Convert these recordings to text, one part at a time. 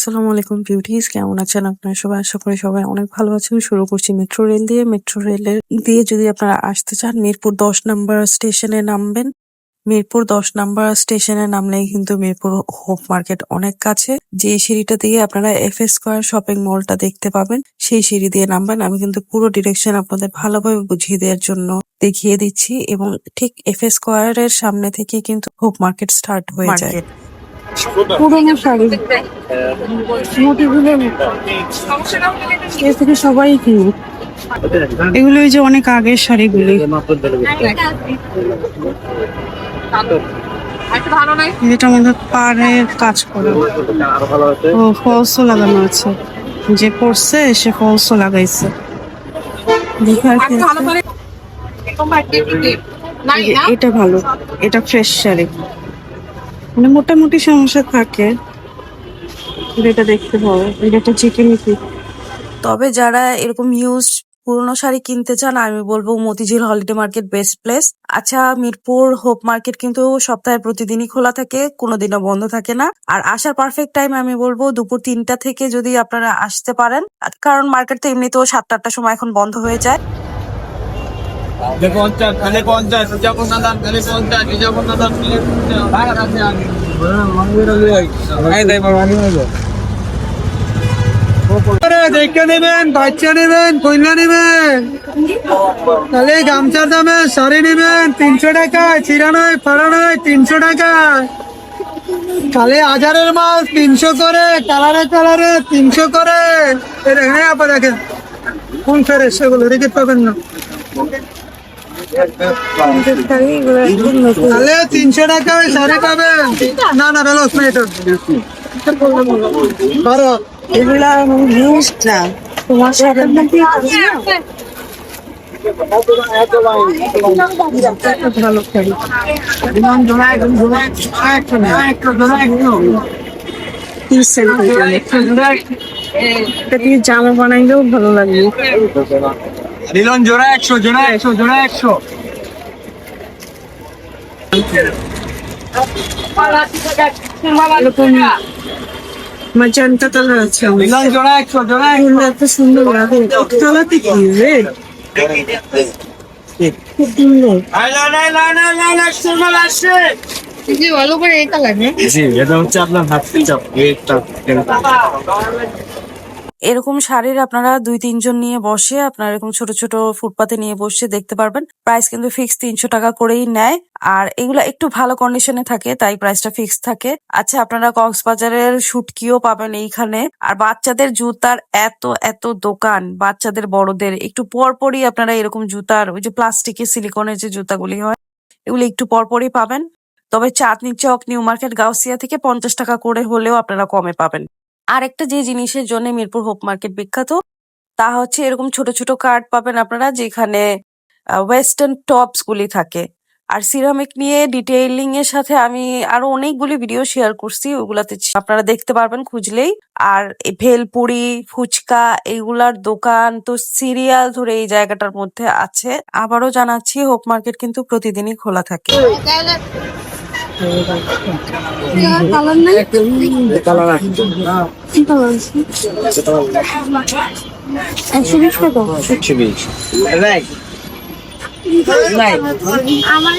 আসসালামু আলাইকুম বিউটিজ, কেমন আছেন আপনারা সবাই? আশা করি সবাই অনেক ভালো আছেন। শুরু করছি মেট্রো রেল দিয়ে। মেট্রো রেলের দিয়ে যদি আপনারা আসতে চান, মিরপুর 10 নাম্বার স্টেশনে নামবেন। মিরপুর 10 নাম্বার স্টেশনে নামলেই কিন্তু মিরপুর হোপ মার্কেট অনেক কাছে। যে সিঁড়িটা দিয়ে আপনারা এফএস স্কয়ার শপিং মলটা দেখতে পাবেন, সেই সিঁড়ি দিয়ে নামবেন। আমি কিন্তু পুরো ডিরেকশন আপনাদের ভালোভাবে বুঝিয়ে দেওয়ার জন্য দেখিয়ে দিচ্ছি, এবং ঠিক এফএস স্কয়ারের সামনে থেকে কিন্তু হোপ মার্কেট স্টার্ট হয়ে যায়। পুরোনো শাড়ি মোটিগুলো এ থেকে সবাই কিনে। এগুলো ওই যে অনেক আগের শাড়িগুলি। যেটা মধ্যে পাড়ের কাজ করা ও ফলসও লাগানো আছে। যে পড়ছে সে ফলসও লাগাইছে। এটা ভালো, এটা ফ্রেশ শাড়ি, মানে মোটামুটি সমস্যা থাকে, এটা দেখতে পাবো। এটা চিকেন। তবে যারা এরকম ইউজ পুরোনো শাড়ি কিনতে চান, আমি বলবো Motijheel holiday market best place. আচ্ছা, মিরপুর হোপ মার্কেট কিন্তু সপ্তাহে প্রতিদিনই খোলা থাকে, কোনোদিনও বন্ধ থাকে না। আর আসার পারফেক্ট টাইম আমি বলবো দুপুর 3টা থেকে যদি আপনারা আসতে পারেন, কারণ মার্কেট তো এমনিতেও 7-8টার সময় এখন বন্ধ হয়ে যায়। দেখে নেবেন, বাচ্চা নেবেন, কইলা নেবেন, তাহলে গামছার দামে শাড়ি নেবেন 300 টাকা, চিরা নয়, ফাড়া নয় 300 টাকা, তাহলে হাজারের মাল 300 করে, কালারে কালারে 300 করে। হ্যাঁ আপা দেখেন কোন ফেরে সেগুলো রেখে পাবেন না, তাহলে 300 টাকায় শাড়ি পাবেন। না না বেলস না, এটা বারো এগুলা ইউজ না, তোমার সাথে ভালো শাড়ি। জামা বানাইলেও ভালো লাগবে। রিলন জোড়া 100, জোড়া 100, জোড়া 100। মাজান্টা কালার আছে, রিলন জোড়া 100, জোড়া 100। এত সুন্দর লাগে। কালারটি কি রে? খুব সুন্দর। ভালো করে এই কালার না? জি, এটা হচ্ছে আপনার হাত চাপ, এটা এরকম শাড়ির আপনারা 2-3 জন নিয়ে বসে, আপনারা এরকম ছোট ছোট ফুটপাতে নিয়ে বসে দেখতে পারবেন। প্রাইস কিন্তু ফিক্স 300 টাকা করেই নেয়, আর এগুলা একটু ভালো কন্ডিশনে থাকে, তাই প্রাইসটা ফিক্স থাকে। আচ্ছা, আপনারা কক্সবাজারের শুটকিও পাবেন এইখানে। আর বাচ্চাদের জুতার এত এত দোকান, বাচ্চাদের বড়দের একটু পরপরই আপনারা এরকম জুতার, ওই যে প্লাস্টিকের সিলিকনের যে জুতাগুলি হয়, এগুলি একটু পরপরই পাবেন। তবে চাঁদনি চক, নিউ মার্কেট, গাউসিয়া থেকে 50 টাকা করে হলেও আপনারা কমে পাবেন। আর একটা যে জিনিসের জন্য মিরপুর হোপ মার্কেট বিখ্যাত, তা হচ্ছে এরকম ছোট ছোট কার্ট পাবেন আপনারা, যেখানে ওয়েস্টার্ন টপস গুলি থাকে। আর সিরামিক নিয়ে ডিটেইলিং এর সাথে আমি আরো অনেকগুলি ভিডিও শেয়ার করছি, ওগুলাতে আপনারা দেখতে পারবেন খুঁজলেই। আর ভেলপুরি, ফুচকা, এগুলার দোকান তো সিরিয়াল ধরে এই জায়গাটার মধ্যে আছে। আবারও জানাচ্ছি, হোপ মার্কেট কিন্তু প্রতিদিনই খোলা থাকে। কালার নাই, কালার আছে। কি কালার আছে? 120 টাকা। 120 রাইট। আমার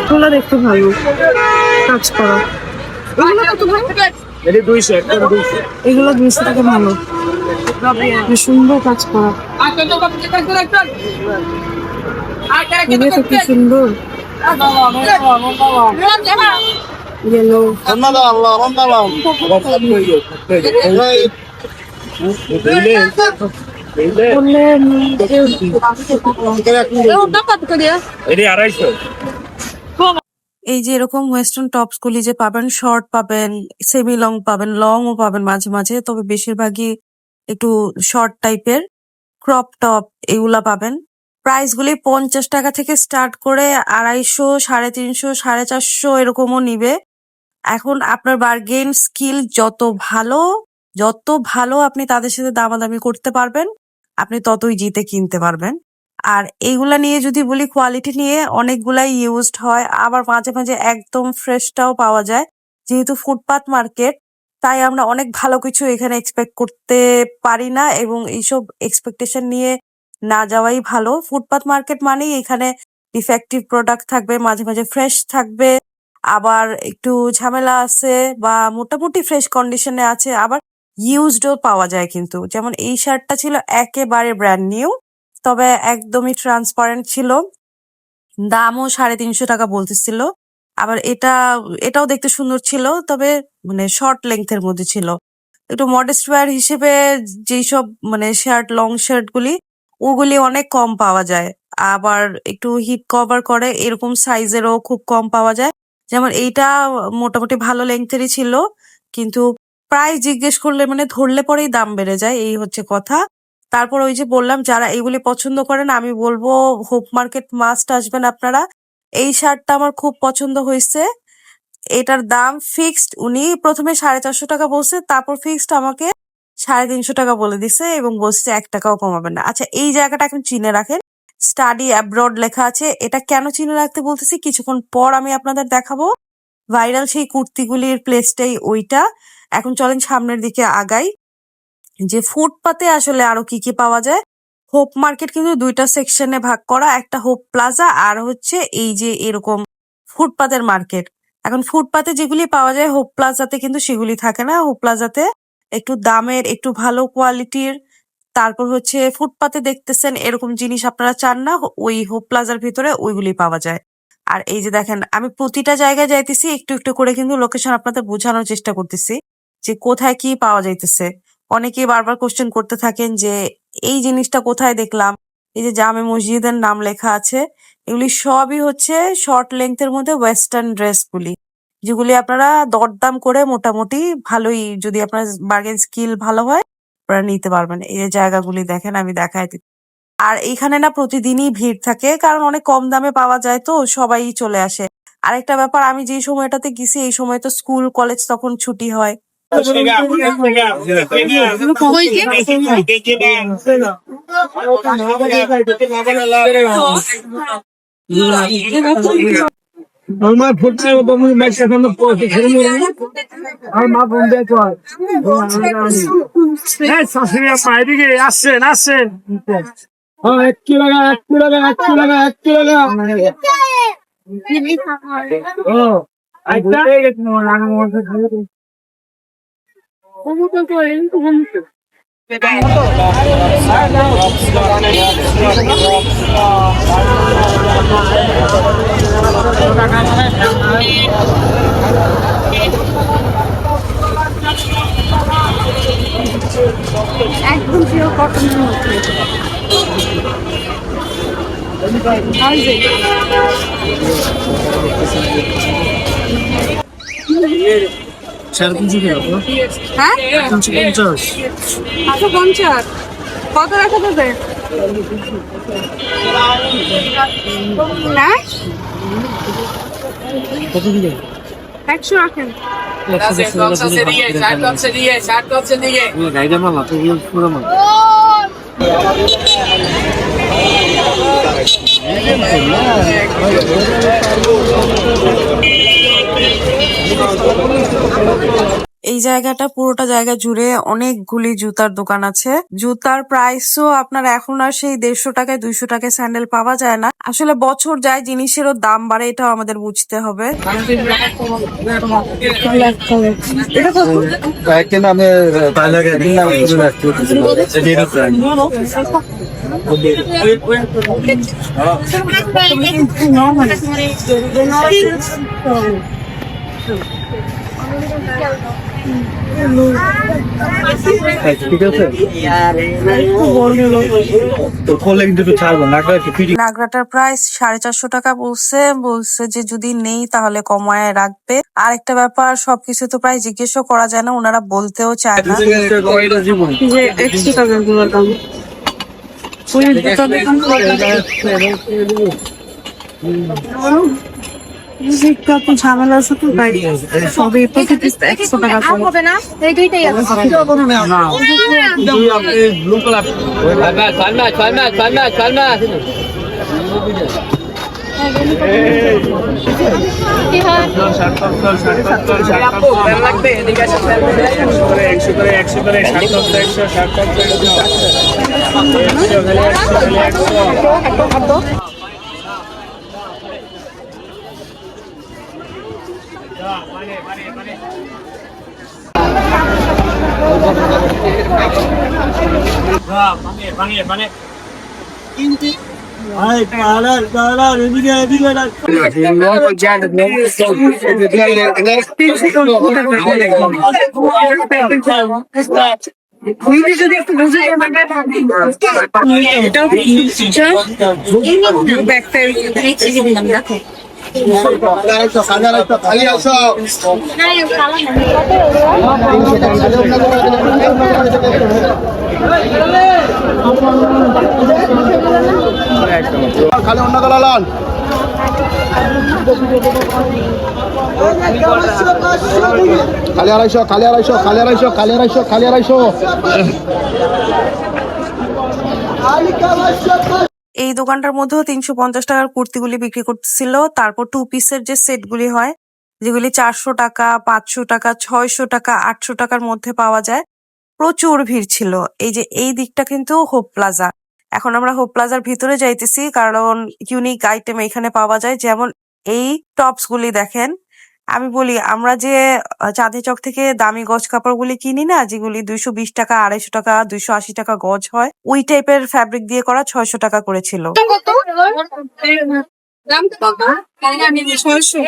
এগুলো দেখতে ভালো কাজ করা। এটা 200, একদম 200। এগুলো 200 টাকা ভালো, সুন্দর কাজ করা। এগুলো তো কি সুন্দর, ইয়েলো। এই যে এরকম ওয়েস্টার্ন টপস গুলি যে পাবেন, শর্ট পাবেন, সেমি লং পাবেন, লং ও পাবেন মাঝে মাঝে, তবে বেশিরভাগই একটু শর্ট টাইপের ক্রপ টপ এগুলা পাবেন। প্রাইস গুলি 50 টাকা থেকে স্টার্ট করে 250, 350, 450 এরকমও নিবে। এখন আপনার বার্গেন স্কিল যত ভালো আপনি তাদের সাথে দামাদামি করতে পারবেন, আপনি ততই জিতে কিনতে পারবেন। আর এইগুলা নিয়ে যদি বলি কোয়ালিটি নিয়ে অনেকগুলাই ইউজড হয়, আবার মাঝে মাঝে একদম ফ্রেশটাও পাওয়া যায়। যেহেতু ফুটপাত মার্কেট, তাই আমরা অনেক ভালো কিছু এখানে এক্সপেক্ট করতে পারি না, এবং এইসব এক্সপেকটেশন নিয়ে না যাওয়াই ভালো। ফুটপাত মার্কেট মানেই এখানে ডিফেক্টিভ প্রোডাক্ট থাকবে, মাঝে মাঝে ফ্রেশ থাকবে, আবার একটু ঝামেলা আছে বা মোটামুটি ফ্রেশ কন্ডিশনে আছে, আবার ইউজডও পাওয়া যায়। কিন্তু যেমন এই শার্টটা ছিল একেবারে ব্র্যান্ড নিউ, তবে একদমই ট্রান্সপারেন্ট ছিল, দামও 350 টাকা বলতেছিল। আবার এটাও দেখতে সুন্দর ছিল, তবে মানে শর্ট লেংথের মধ্যে ছিল। একটু মডেস্ট ওয়্যার হিসেবে যেই সব মানে শার্ট, লং শার্ট ওগুলি অনেক কম পাওয়া যায়। আবার একটু হিপ কভার করে এরকম সাইজেরও খুব কম পাওয়া যায়। যেমন এইটা মোটামুটি ভালো লেংথেরই ছিল, কিন্তু প্রাইস জিজ্ঞেস করলে মানে ধরলে পরেই দাম বেড়ে যায়, এই হচ্ছে কথা। তারপর ওই যে বললাম, যারা এগুলি পছন্দ করেন আমি বলবো হোপ মার্কেট মাস্ট আসবেন আপনারা। এই শার্টটা আমার খুব পছন্দ হয়েছে। এটার দাম ফিক্সড, উনি প্রথমে 450 টাকা বলছে, তারপর ফিক্সড আমাকে 350 টাকা বলে দিছে এবং বলছে 1 টাকাও কমাবেন না। আচ্ছা, এই জায়গাটা এখন চিনে রাখেন, স্টাডি অ্যাব্রড লেখা আছে। এটা কেন চিনে রাখতে বলতেছি কিছুক্ষণ পর আমি আপনাদের দেখাবো। ভাইরাল সেই কুর্তিগুলির প্লেসটাই ওইটা। এখন চলেন সামনের দিকে আগাই, যে ফুটপাতে আসলে আরো কি কি পাওয়া যায়। হোপ মার্কেট কিন্তু দুইটা সেকশনে ভাগ করা, একটা হোপ প্লাজা আর হচ্ছে এই যে এরকম ফুটপাতের মার্কেট। এখন ফুটপাতে যেগুলি পাওয়া যায় হোপ প্লাজাতে কিন্তু সেগুলি থাকে না। হোপ প্লাজাতে একটু দামের, একটু ভালো কোয়ালিটির, তারপর হচ্ছে ফুটপাতে দেখতেছেন এরকম জিনিস আপনারা চান না, ওই হোপ প্লাজার ভিতরে ওইগুলি পাওয়া যায়। আর এই যে দেখেন, আমি প্রতিটা জায়গায় যাইতেছি, একটু একটু করে কিন্তু লোকেশন আপনাদের বোঝানোর চেষ্টা করতেছি যে কোথায় কি পাওয়া যাইতেছে। অনেকেই বারবার কোশ্চেন করতে থাকেন যে এই জিনিসটা কোথায় দেখলাম। এই যে জামে মসজিদের নাম লেখা আছে, এগুলি সবই হচ্ছে শর্ট লেংথের মধ্যে ওয়েস্টার্ন ড্রেসগুলি, যেগুলি আপনারা দরদাম করে মোটামুটি ভালোই, যদি আপনার বার্গেন স্কিল ভালো হয়, আপনারা নিতে পারবেন। এই যে জায়গাগুলি দেখেন, আমি দেখাই দিই। আর এইখানে না প্রতিদিনই ভিড় থাকে, কারণ অনেক কম দামে পাওয়া যায় তো সবাই চলে আসে। আরেকটা ব্যাপার, আমি যে সময়টাতে গেছি এই সময় তো স্কুল কলেজ তখন ছুটি হয়। আমার ফুটছে আমার মা বোন দেখো এদিকে আসছেন আসছেন। 1 কিলো 1 কিলো 1 কিলো 1 কিলো ও আইতা একদম পিওর কটনের মধ্যে। হ্যাঁ 50 কত রাখা যাবে? হ্যাঁ 100 রাখেন। এই জায়গাটা পুরোটা জায়গা জুড়ে অনেকগুলি জুতার দোকান আছে। জুতার প্রাইসও আপনার এখন আর সেই 150 টাকায় 200 টাকায় স্যান্ডেল পাওয়া যায় না। আসলে বছর যায় জিনিসেরও দাম বাড়ে, এটাও আমাদের বুঝতে হবে। ঠিক আছে নাগরাটার প্রাইস 450 টাকা বলছে যে যদি নেই তাহলে কমায় রাখবে। আরেকটা ব্যাপার, সবকিছু তো প্রায় জিজ্ঞেসও করা যায় না, ওনারা বলতেও চায় না। মিউজিকটা তো ঝামেলা আছে তো তাই সবে প্রতি পিস 100 টাকা করে হবে না এই দুইটাই আছে কি হয় খালি অন্য কালা লন খালি আড়াইশো খালি আড়াইশো খালি আড়াইশো খালি আড়াইশো খালি আড়াইশো এই দোকানটার মধ্যেও 350 টাকার কুর্তিগুলি বিক্রি করতেছিল। তারপর 2 পিসের যে সেটগুলি হয় যেগুলি 400 টাকা, 500 টাকা, 600 টাকা, 800 টাকার মধ্যে পাওয়া যায়। প্রচুর ভিড় ছিল। এই যে এই দিকটা কিন্তু হোপ প্লাজা। এখন আমরা হোপ প্লাজার ভিতরে যাইতেছি কারণ ইউনিক আইটেম এখানে পাওয়া যায়। যেমন এই টপস গুলি দেখেন। আমি বলি আমরা যে চাঁদনি চক থেকে দামি গজ কাপড়গুলি কিনি না, যেগুলি 220 টাকা, 250 টাকা, 280 টাকা গজ হয়, ওই টাইপের ফ্যাব্রিক দিয়ে করা 600 টাকা করেছিল। কত দাম কত 600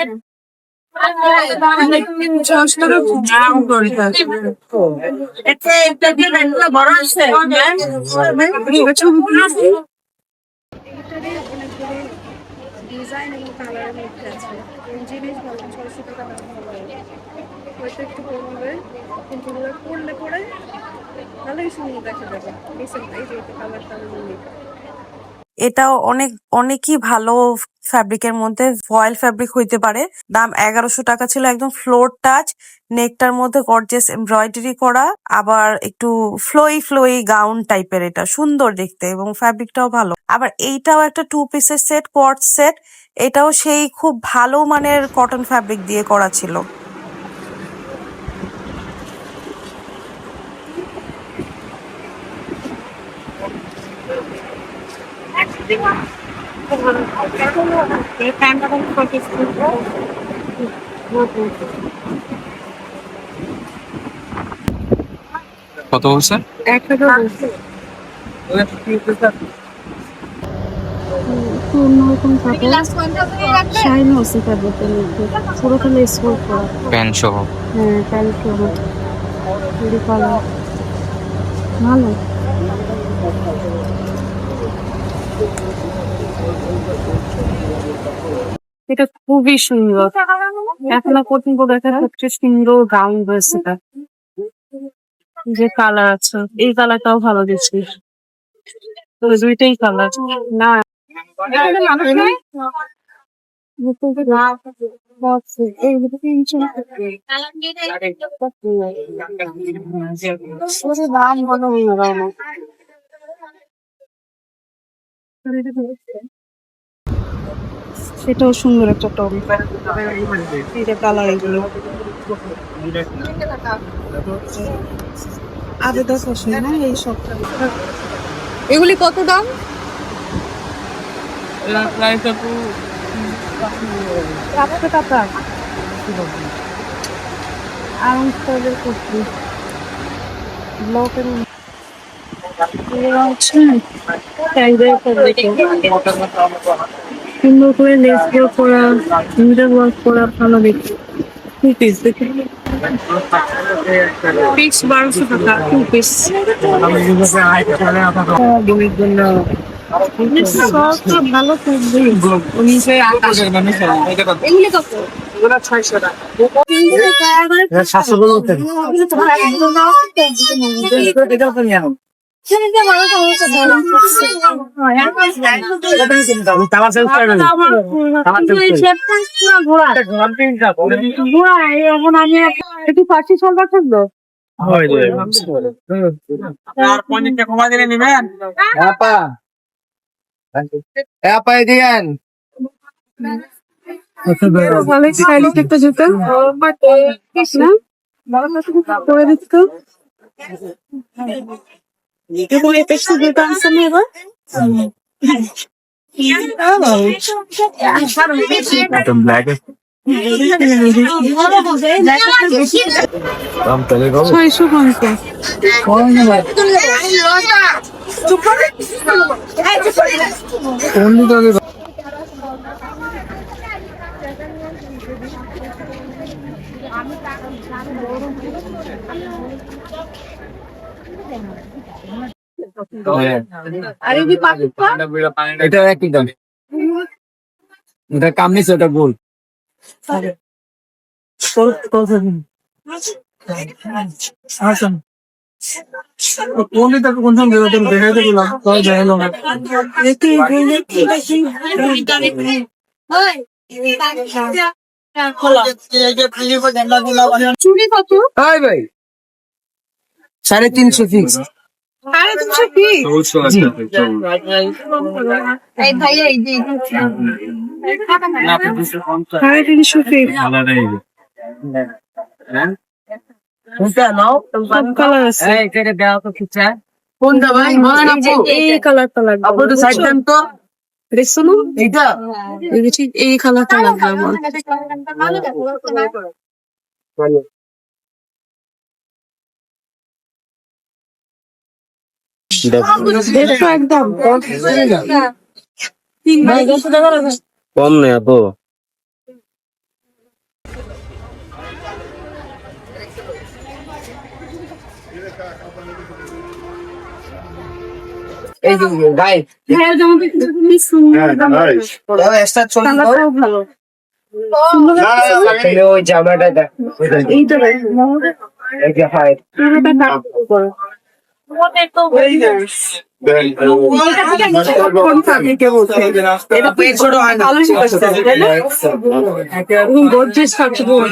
ডিজাইন এবং কালারের মধ্যে আছে জিনিস ভালো 600 টাকা দাম হবে হয়তো একটু কমবে কিন্তু পড়লে পরে ভালোই সুন্দর দেখা যাবে এই যে কালারটা এটাও অনেকই ভালো ফ্যাব্রিকের মধ্যে ফয়েল ফ্যাব্রিক হইতে পারে। দাম 1100 টাকা ছিল। একদম ফ্লোর টাচ, নেকটার মধ্যে গর্জিয়াস এমব্রয়ডারি করা, আবার একটু ফ্লোই গাউন টাইপের। এটা সুন্দর দেখতে এবং ফ্যাব্রিকটাও ভালো। আবার এইটাও একটা 2 পিসের সেট, কোয়ার্ট সেট। এটাও সেই খুব ভালো মানের কটন ফ্যাব্রিক দিয়ে করা ছিল। কত বলছেন? 1 টাকা বলছে অন্যরকম কাপড় শাইন হচ্ছে ফ্যাব্রিকের মধ্যে পুরোখানে স্কোর করা প্যান্ট সহ। হ্যাঁ প্যান্ট সহ খুবই কালার ভালো এটা খুবই সুন্দর এখনো পর্যন্ত দেখা সবচেয়ে সুন্দর গাউন রয়েছে এটা যে কালার আছে এই কালারটাও ভালো দেখছি তো দুইটাই কালার না মানুষ নাই দাম বলো সেটাও সুন্দর একটা টপ এটা কালার এগুলো আবেদা ফ্যাশন না এই সবটা এগুলি কত দাম প্রাইস টাকা আরাম করে করছি ব্লকের সুন্দর করে লেস ওয়ার্ক করা মিডল ওয়ার্ক করা ভালো দেখি 2 পিস দেখি পিস 1200 টাকা 2 পিস ভালো এগুলি কত এগুলো 600 টাকা 700 টাকা একটু ফার্সি সলবার থাকলো। ভালো স্টাইলিশ একটা জুতো না করে দিচ্ছ জুতো আনছে না এবার ছয়শো পঞ্চাশ। আর এই যে পাকিস্তান এটা একই দাম, এটা কামিজ, ওটা গোল। চুড়ি কত? ভাই 350 ফিক্স। 350 পিস। এই ভাইয়া এই যে 350 পিস। সব কালার আছে। কোনটা ভাই? এই কালারটা লাগবে। আপু তো সাইড দেন তো। দেখছো না? এইটা এই যে ঠিক এই কালারটা লাগবে আমার। দেখো একদম কম নেই আপু। এই যে গাই হ্যাঁ জামাটা কিন্তু খুবই সুন্দর। এক্সট্রা চলে তো। কালারটাও ভালো। ওই জামাটা দেখ, এইটা দেখো। এই যে হাই পুরোটা কাপড় করো। কোন ফ্যাব্রিকে বলছে? এটা পেজ ছোট হয় না। ভালো শিখছে তাই না? গর্জিয়াস কাপড়।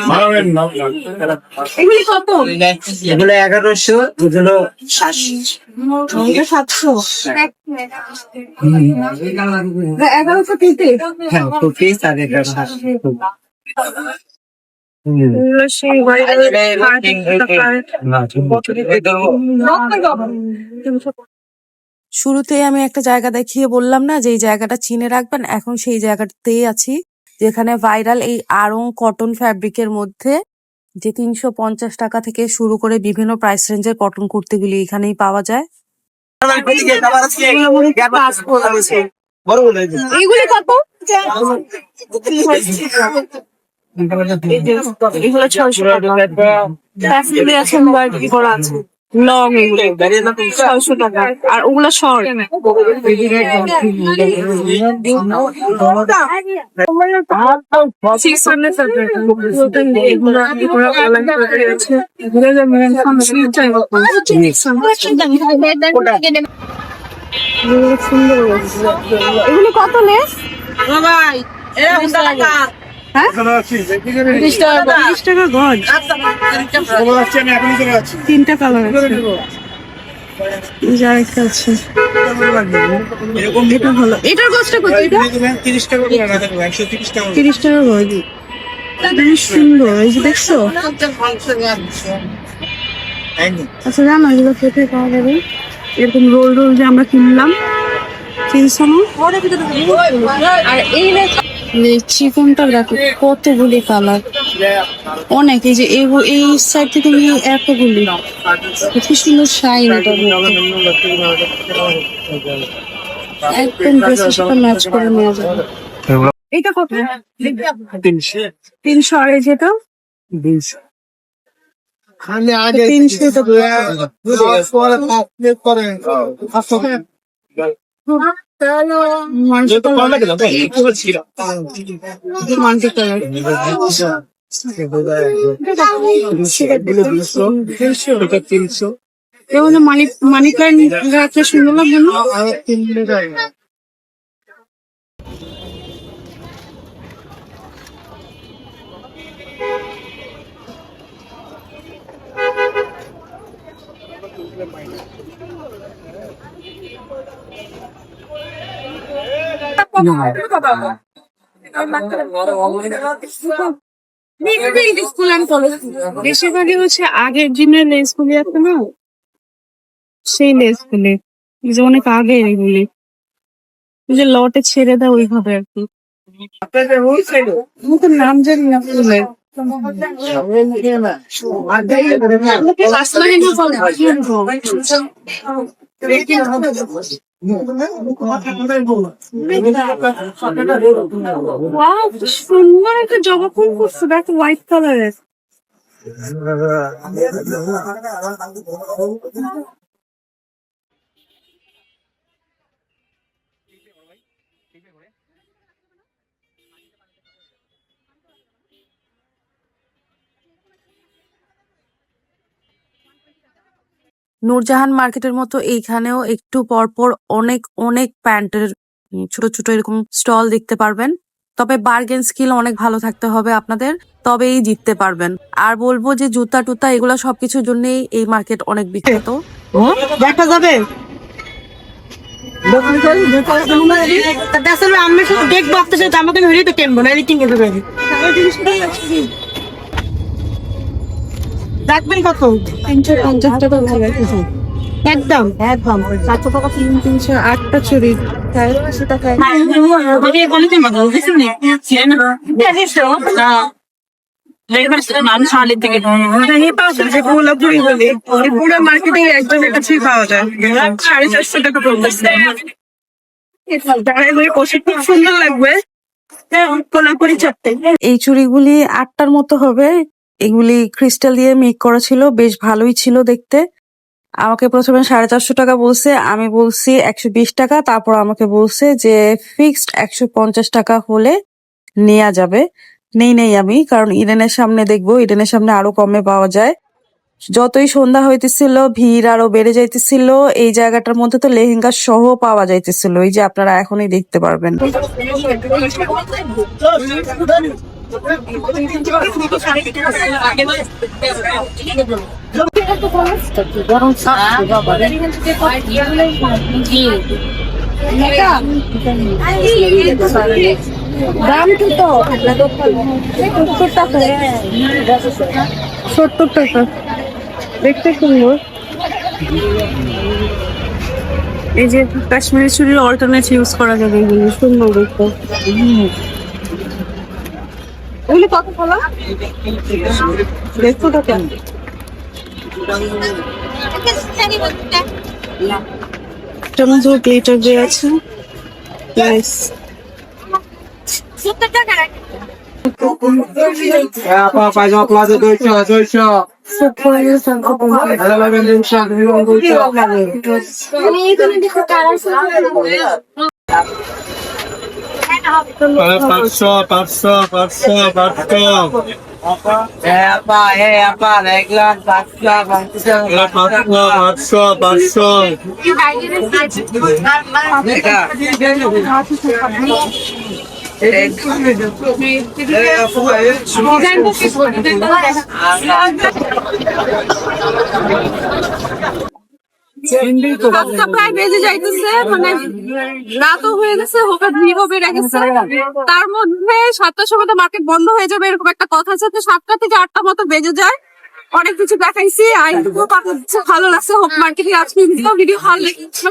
এগুলি কত? এগুলো 1100, এগুলো 700। এটা 700। 1100 পিসে। হ্যাঁ, তো পিস আর এটা 700। এগুলো সেই শুরুতেই আমি একটা জায়গা দেখিয়ে বললাম না যে এই জায়গাটা চিনে রাখবেন, এখন সেই জায়গাটাতেই আছি যেখানে ভাইরাল এই আড়ং কটন ফ্যাব্রিকের মধ্যে যে 350 টাকা থেকে শুরু করে বিভিন্ন প্রাইস রেঞ্জের কটন কুর্তিগুলি এখানেই পাওয়া যায়। এগুলি কত? এগুলো 600 টাকা। ফ্যাসিলিটি আছে, এমব্রয়ডারি করা আছে। লং এগুলো 600 টাকা। আর ওগুলো শর্ট। এগুলো কত লেস? হ্যাঁ 30 টাকা গজ। 3টা কালার আছে। এই যে আরেকটা আছে। এটা ভালো। এটার গজটা কত? এটা 30 টাকা গজ। বেশ সুন্দর। এই যে দেখছো? আচ্ছা জানো এগুলো কোথায় পাওয়া যাবে? এরকম রোল রোল যে আমরা কিনলাম, কিনছো না? আর এই চিকনটা দেখো কতগুলি কালার, অনেক। এই যে এই সাইড থেকে নিয়ে এতগুলি, কি সুন্দর শাইন। একদম ড্রেসের সাথে ম্যাচ করে নেওয়া যাবে। এটা কত? 300। আর এই যেটা 300। এগুলো মানি মানি প্ল্যান্ট গাছটা সুন্দর লাগবে না? বেশিরভাগই হচ্ছে আগের দিনের লেস গুলি আছে না, সেই লেস গুলি, এই যে অনেক আগে এগুলি, এই যে লটে ছেড়ে দেয় ওইভাবে আর কি। আমি তো নাম জানি না ফুলের। Wow, কি সুন্দর একটা জবা ফুল করছে, দেখ হোয়াইট কালারের। নূরজাহান মার্কেটের মতো এইখানেও একটু পরপর অনেক অনেক প্যান্টের ছোট ছোট এরকম স্টল দেখতে পারবেন। তবে বার্গেন স্কিল অনেক ভালো থাকতে হবে আপনাদের, তবেই জিততে পারবেন। আর বলবো যে জুতা টুতা এগুলো সবকিছুর জন্যই এই মার্কেট অনেক বিখ্যাত। দেখা যাবে আমি শুধু দেখবো আপনার আমাকে হয়ে তো কেনবো না এডিটিং এ দেবে রাখবেন কত 350 টাকা ভালো একদম একদম 400 টাকা 308টা চুড়ি 480 টাকায়। পুরো মার্কেটিং একজনের কাছেই পাওয়া যায় 450 টাকা পড়তেছে খুব সুন্দর লাগবে কোলাপুরি চাপতে। এই চুড়িগুলি 8টার মতো হবে। এগুলি ক্রিস্টাল দিয়ে মেক করা ছিল, বেশ ভালোই ছিল দেখতে। আমাকে প্রথমে 450 টাকা বলছে, আমি বলছি 120 টাকা। তারপর আমাকে বলছে যে ফিক্সড 150 টাকা হলে নেওয়া যাবে। নেই আমি, কারণ ইডেনের সামনে দেখবো, ইডেনের সামনে আরো কমে পাওয়া যায়। যতই সন্ধ্যা হইতেছিল ভিড় আরো বেড়ে যাইতেছিল। এই জায়গাটার মধ্যে তো লেহেঙ্গা সহ পাওয়া যাইতেছিল, এই যে আপনারা এখনই দেখতে পারবেন। দাম কি তো 70 টাকা 70 টাকা দেখতে সুন্দর। এই যে কাশ্মীরি চুড়ির অল্টারনেট ইউজ করা যাবে, এগুলো সুন্দর দেখতে। এগুলো কত বলা 150 টাকা। টমেটো প্লেটার যে আছে নাইস। পায়জামা প্লাজো 200 সাতটা প্রায় বেজে যাইতেছে, মানে রাতও হয়ে গেছে, হঠাৎ ভিড়ও বেড়ে গেছে। তার মধ্যে 7টার সময় তো মার্কেট বন্ধ হয়ে যাবে এরকম একটা কথা আছে, তো 7টা থেকে 8টা মতো বেজে যায়। অনেক কিছু দেখাইছি, ভালো লাগছে। হোপ মার্কেটে আজকে ভিডিও ভালো লেগেছে।